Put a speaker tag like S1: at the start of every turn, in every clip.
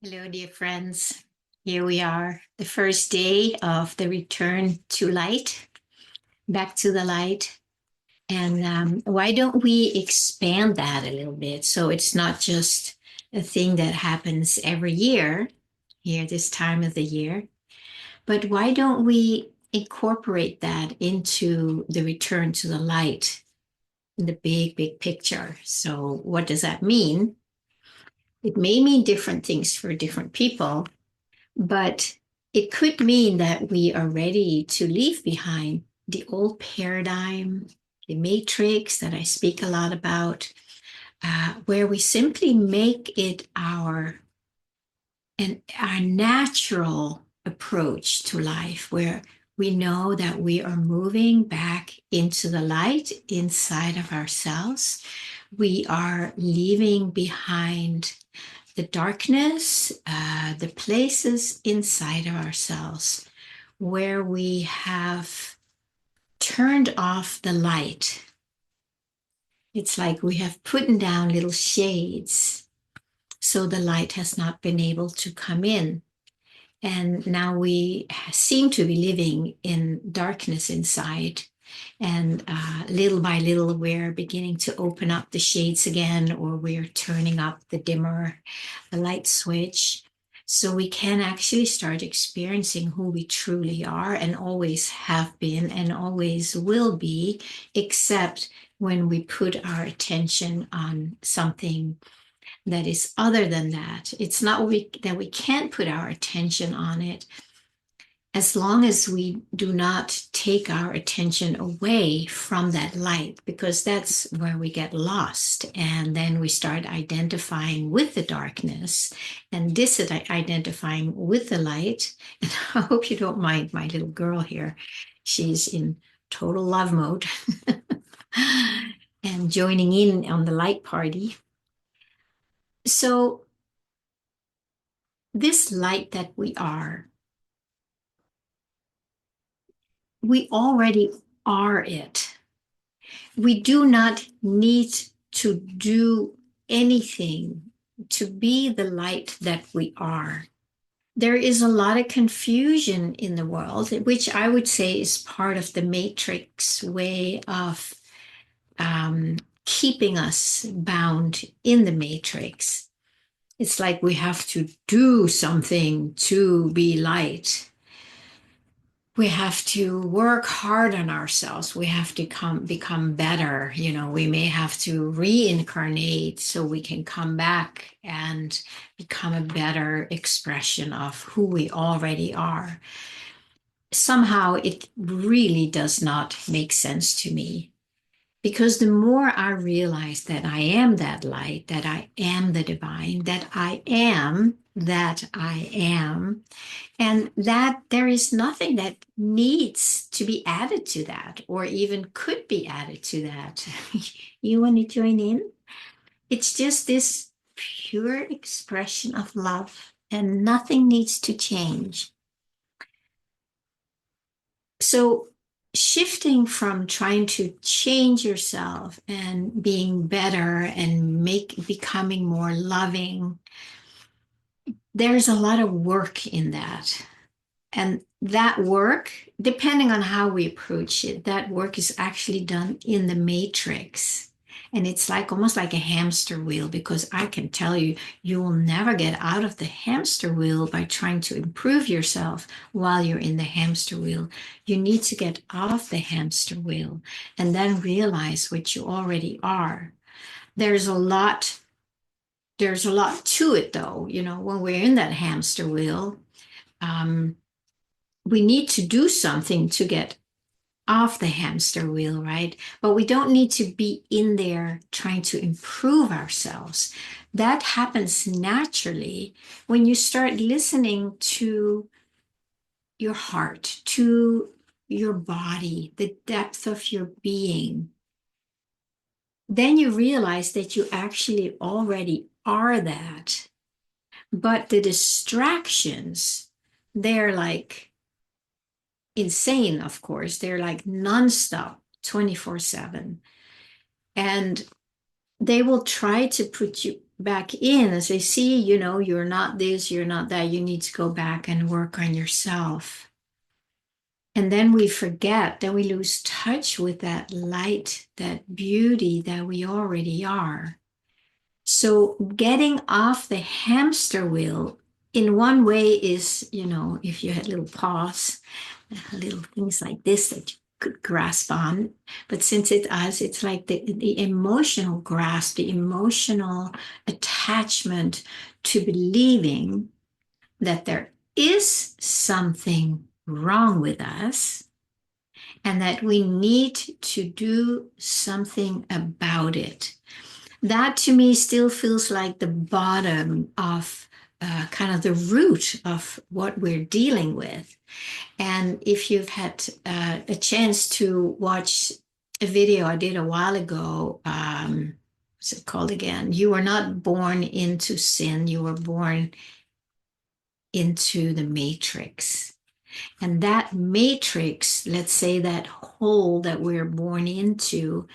S1: Hello, dear friends. Here we are, the first day of the return to light, back to the light. And why don't we expand that a little bit so it's not just a thing that happens every year here, this time of the year, but why don't we incorporate that into the return to the light in the big, big picture? So, what does that mean? It may mean different things for different people. But it could mean that we are ready to leave behind the old paradigm, the matrix that I speak a lot about, where we simply make it our natural approach to life, where we know that we are moving back into the light inside of ourselves. We are leaving behind the darkness, the places inside of ourselves where we have turned off the light. It's like we have put down little shades so the light has not been able to come in. And now we seem to be living in darkness inside. And little by little, we're beginning to open up the shades again, or we're turning up the dimmer, the light switch. So we can actually start experiencing who we truly are and always have been and always will be, except when we put our attention on something that is other than that. It's not that we can't put our attention on it, as long as we do not take our attention away from that light, because that's where we get lost. And then we start identifying with the darkness and disidentifying with the light. And I hope you don't mind my little girl here. She's in total love mode and joining in on the light party. So, this light that we already are it. We do not need to do anything to be the light that we are. There is a lot of confusion in the world, which I would say is part of the matrix way of keeping us bound in the matrix. It's like we have to do something to be light. We have to work hard on ourselves. We have to become better. We may have to reincarnate so we can come back and become a better expression of who we already are. Somehow it really does not make sense to me. Because the more I realize that I am that light, that I am the divine, that I am that I am, and that there is nothing that needs to be added to that or even could be added to that. You want to join in? It's just this pure expression of love, and nothing needs to change. So, shifting from trying to change yourself and being better and becoming more loving, there's a lot of work in that. And that work, depending on how we approach it, that work is actually done in the matrix. And it's like almost like a hamster wheel, because I can tell you, you will never get out of the hamster wheel by trying to improve yourself while you're in the hamster wheel. You need to get off the hamster wheel and then realize what you already are. There's a lot, there's a lot to it though. When we're in that hamster wheel, we need to do something to get off the hamster wheel, right? But we don't need to be in there trying to improve ourselves. That happens naturally when you start listening to your heart, to your body, the depth of your being. Then you realize that you actually already are that. But the distractions, they're like insane, of course. They're like nonstop, 24/7. And they will try to put you back in and say, see, you're not this, you're not that. You need to go back and work on yourself. And then we forget, then we lose touch with that light, that beauty that we already are. So getting off the hamster wheel in one way is, if you had little paws, little things like this that you could grasp on. But since it's us, it's like the emotional grasp, the emotional attachment to believing that there is something wrong with us and that we need to do something about it. That to me still feels like the bottom of kind of the root of what we're dealing with. And if you've had a chance to watch a video I did a while ago, what's it called again? You were not born into sin, you were born into the matrix. And that matrix, let's say that hole that we're born into,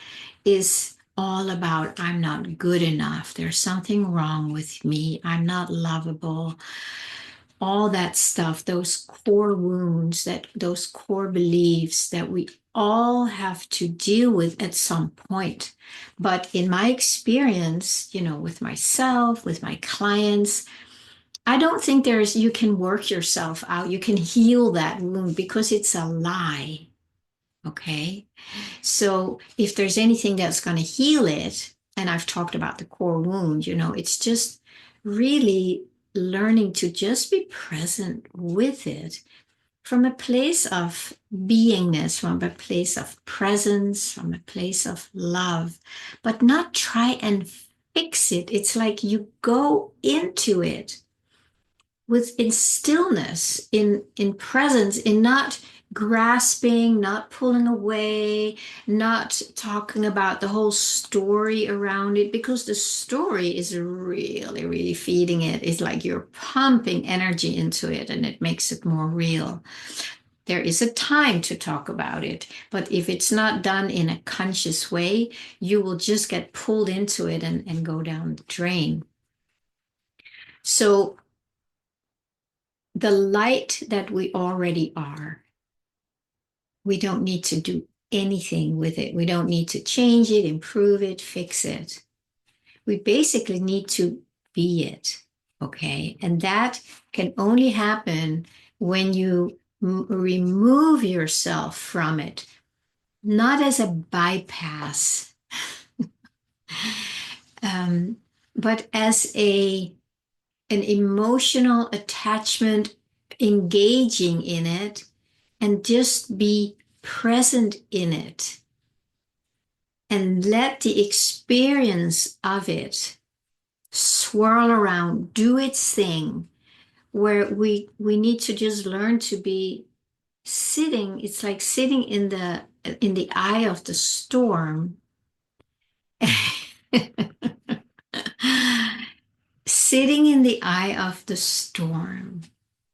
S1: is all about I'm not good enough. There's something wrong with me. I'm not lovable. All that stuff, those core wounds, those core beliefs that we all have to deal with at some point. But in my experience, with myself, with my clients, I don't think you can work yourself out. You can heal that wound because it's a lie. Okay. So if there's anything that's going to heal it, and I've talked about the core wound, it's just really learning to just be present with it from a place of beingness, from a place of presence, from a place of love, but not try and fix it. It's like you go into it in stillness, in presence, in not grasping, not pulling away, not talking about the whole story around it, because the story is really, really feeding it. It's like you're pumping energy into it and it makes it more real. There is a time to talk about it, but if it's not done in a conscious way, you will just get pulled into it and go down the drain. So the light that we already are, we don't need to do anything with it. We don't need to change it, improve it, fix it. We basically need to be it. Okay. And that can only happen when you remove yourself from it, not as a bypass, but as an emotional attachment, engaging in it, and just be present in it and let the experience of it swirl around, do its thing, where we need to just learn to be sitting. It's like sitting in the eye of the storm. Sitting in the eye of the storm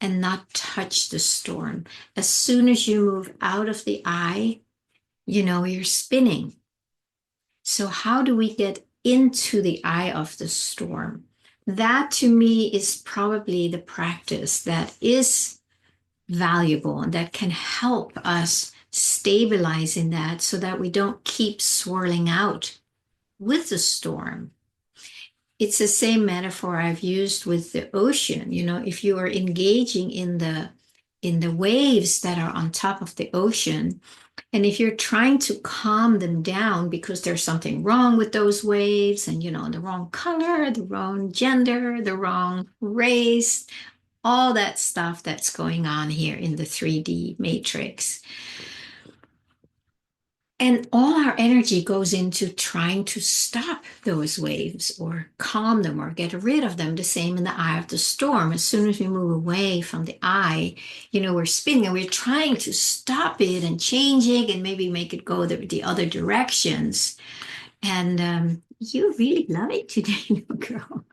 S1: and not touch the storm. As soon as you move out of the eye, you're spinning. So how do we get into the eye of the storm? That to me is probably the practice that is valuable and that can help us stabilize in that so that we don't keep swirling out with the storm. It's the same metaphor I've used with the ocean. If you are engaging in the waves that are on top of the ocean, and if you're trying to calm them down because there's something wrong with those waves and the wrong color, the wrong gender, the wrong race, all that stuff that's going on here in the 3D matrix. And all our energy goes into trying to stop those waves or calm them or get rid of them. The same in the eye of the storm. As soon as we move away from the eye, we're spinning and we're trying to stop it and change it and maybe make it go the other directions. And you really love it today, little girl.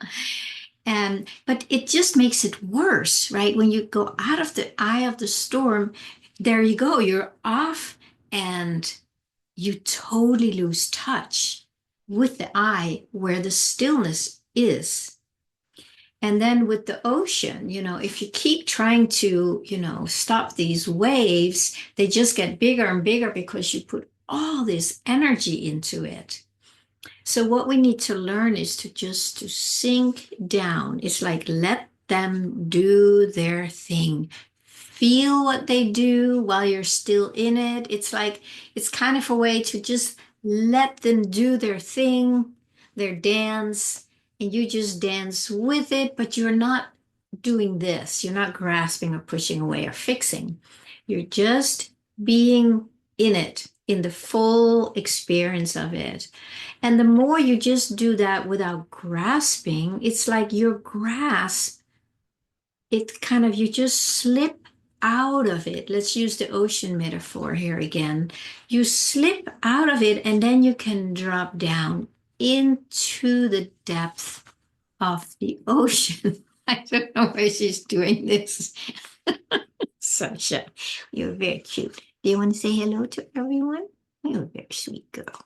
S1: But it just makes it worse, right? When you go out of the eye of the storm, there you go, you're off and you totally lose touch with the eye where the stillness is. And then with the ocean, if you keep trying to, stop these waves, they just get bigger and bigger because you put all this energy into it. So what we need to learn is to sink down. It's like let them do their thing. Feel what they do while you're still in it. It's kind of a way to just let them do their thing, their dance, and you just dance with it, but you're not doing this. You're not grasping or pushing away or fixing. You're just being in it, in the full experience of it. And the more you just do that without grasping, it's like your grasp, it kind of, you just slip out of it. Let's use the ocean metaphor here again. You slip out of it and then you can drop down into the depth of the ocean. I don't know why she's doing this. Sasha, you're very cute. Do you want to say hello to everyone? You're a very sweet girl.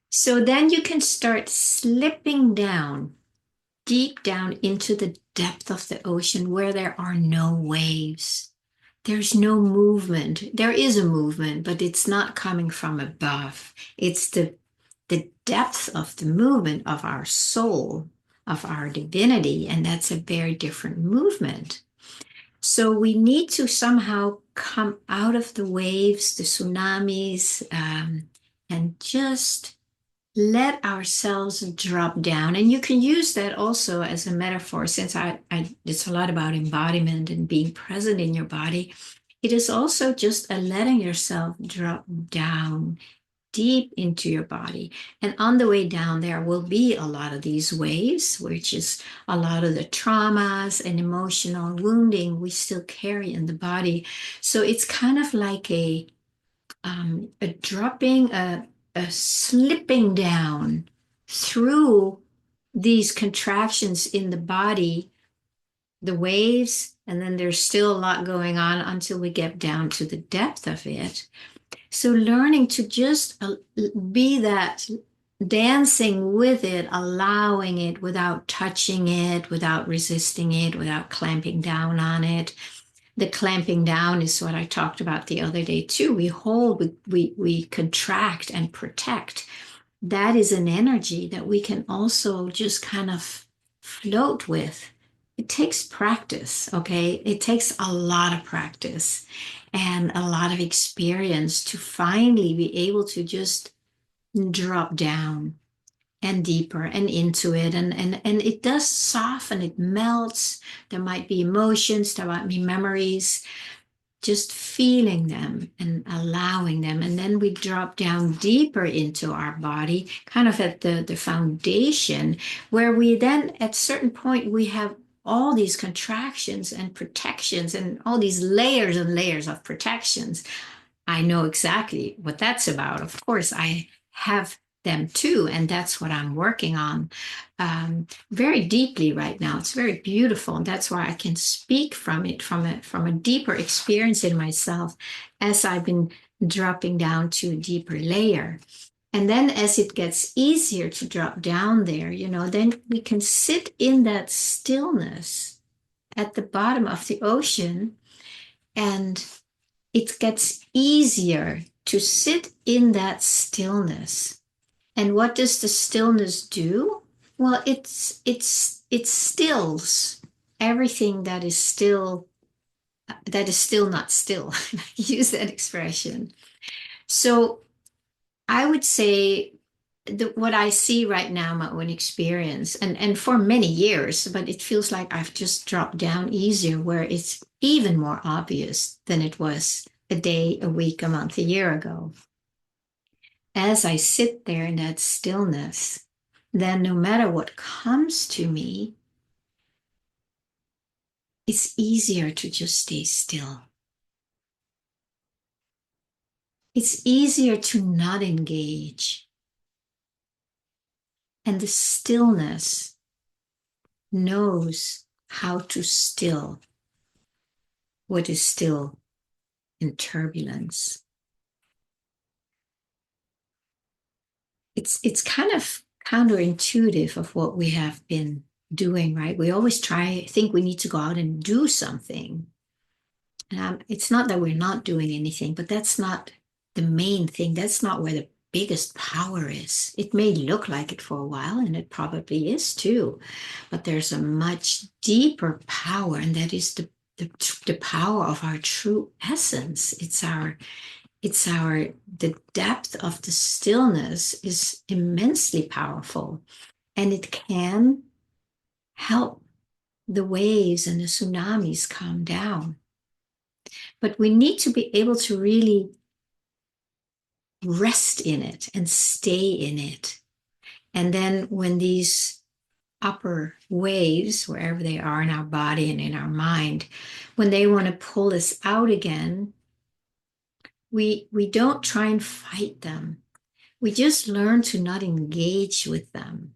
S1: So then you can start slipping down, deep down into the depth of the ocean where there are no waves. There's no movement. There is a movement, but it's not coming from above. It's the depth of the movement of our soul, of our divinity, and that's a very different movement. So we need to somehow come out of the waves, the tsunamis, and just let ourselves drop down. And you can use that also as a metaphor, since it's a lot about embodiment and being present in your body. It is also just a letting yourself drop down deep into your body. And on the way down, there will be a lot of these waves, which is a lot of the traumas and emotional wounding we still carry in the body. So it's kind of like a dropping, a slipping down through these contractions in the body, the waves, and then there's still a lot going on until we get down to the depth of it. So learning to just be that, dancing with it, allowing it without touching it, without resisting it, without clamping down on it. The clamping down is what I talked about the other day too. We hold, we contract and protect. That is an energy that we can also just kind of float with. It takes practice, okay? It takes a lot of practice and a lot of experience to finally be able to just drop down and deeper and into it. And it does soften, it melts. There might be emotions, there might be memories, just feeling them and allowing them. And then we drop down deeper into our body, kind of at the foundation, where we then, at certain point, we have all these contractions and protections and all these layers and layers of protections. I know exactly what that's about. Of course, I have them too, and that's what I'm working on very deeply right now. It's very beautiful, and that's why I can speak from it from a deeper experience in myself as I've been dropping down to a deeper layer. And then as it gets easier to drop down there, then we can sit in that stillness at the bottom of the ocean, and it gets easier to sit in that stillness. And what does the stillness do? Well, it stills everything that is still not still. Use that expression. So I would say what I see right now, my own experience, and for many years, but it feels like I've just dropped down easier, where it's even more obvious than it was a day, a week, a month, a year ago. As I sit there in that stillness, then no matter what comes to me, it's easier to just stay still. It's easier to not engage. And the stillness knows how to still what is still in turbulence. It's kind of counterintuitive of what we have been doing, right? We always think we need to go out and do something. It's not that we're not doing anything, but that's not the main thing. That's not where the biggest power is. It may look like it for a while, and it probably is too, but there's a much deeper power, and that is the power of our true essence. The depth of the stillness is immensely powerful, and it can help the waves and the tsunamis calm down. But we need to be able to really rest in it and stay in it. And then when these upper waves, wherever they are in our body and in our mind, when they want to pull us out again, we don't try and fight them. We just learn to not engage with them.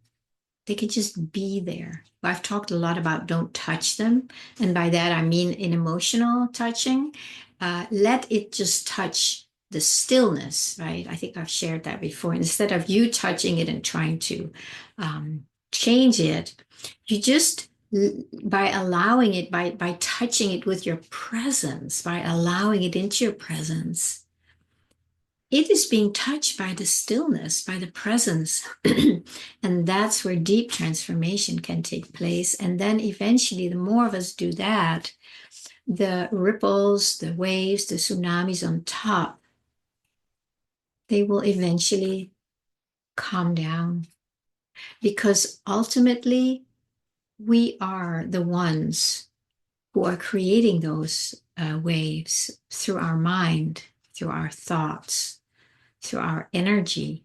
S1: They can just be there. I've talked a lot about don't touch them. And by that, I mean in emotional touching. Let it just touch the stillness, right? I think I've shared that before. Instead of you touching it and trying to change it, you just, by allowing it, by touching it with your presence, by allowing it into your presence, it is being touched by the stillness, by the presence. And that's where deep transformation can take place. And then eventually, the more of us do that, the ripples, the waves, the tsunamis on top, they will eventually calm down. Because ultimately, we are the ones who are creating those waves through our mind, through our thoughts, through our energy.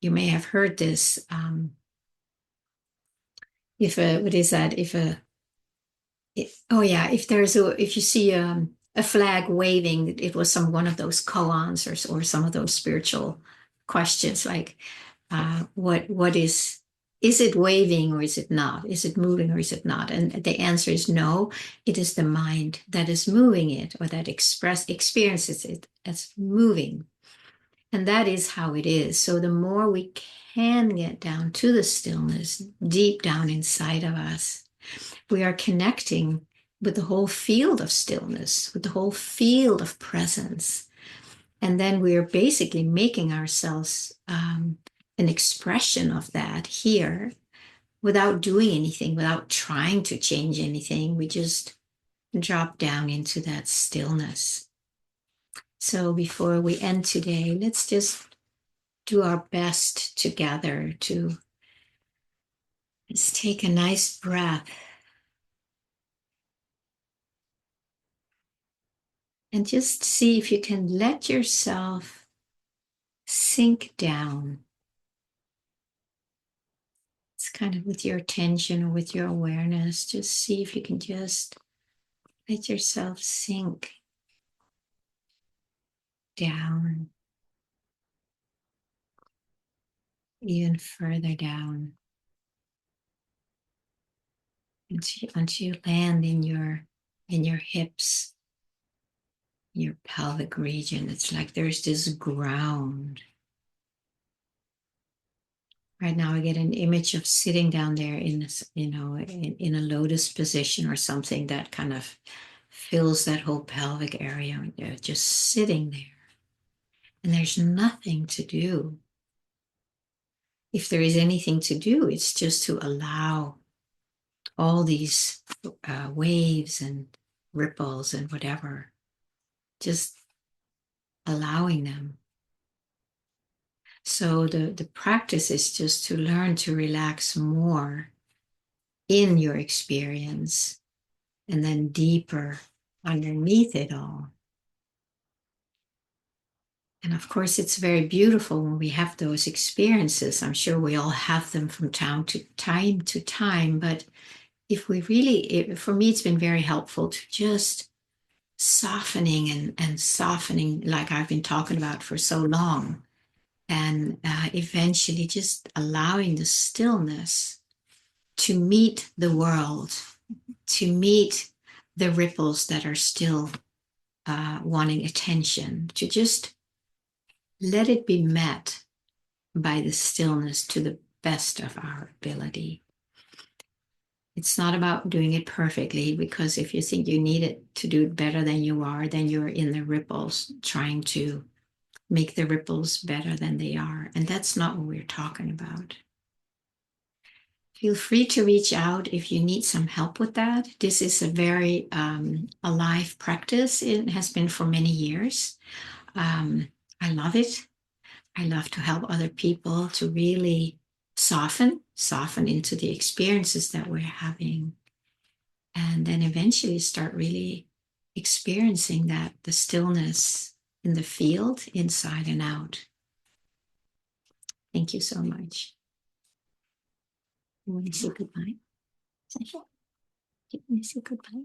S1: You may have heard this. What is that? If you see a flag waving, it was one of those koans or some of those spiritual questions like, what is it waving or is it not? Is it moving or is it not? And the answer is no. It is the mind that is moving it, or that experiences it as moving. And that is how it is. So the more we can get down to the stillness deep down inside of us, we are connecting with the whole field of stillness, with the whole field of presence. And then we are basically making ourselves an expression of that here without doing anything, without trying to change anything. We just drop down into that stillness. So before we end today, let's just do our best together to just take a nice breath and just see if you can let yourself sink down. It's kind of with your attention or with your awareness. Just see if you can just let yourself sink down, even further down, until you land in your hips, your pelvic region. It's like there's this ground. Right now, I get an image of sitting down there in a lotus position or something that kind of fills that whole pelvic area. You're just sitting there, and there's nothing to do. If there is anything to do, it's just to allow all these waves and ripples and whatever, just allowing them. So the practice is just to learn to relax more in your experience, and then deeper underneath it all. And of course, it's very beautiful when we have those experiences. I'm sure we all have them from time to time. But if we really, for me, it's been very helpful to just softening and softening, like I've been talking about for so long. And eventually just allowing the stillness to meet the world, to meet the ripples that are still wanting attention, to just let it be met by the stillness to best of our ability. It's not about doing it perfectly, because if you think you need it to do it better than you are, then you're in the ripples trying to make the ripples better than they are. And that's not what we're talking about. Feel free to reach out if you need some help with that. This is a very alive practice. It has been for many years. I love it. I love to help other people to really soften into the experiences that we're having. And then eventually start really experiencing that, the stillness in the field, inside and out. Thank you so much. You want to say goodbye? Sasha, you want to say goodbye?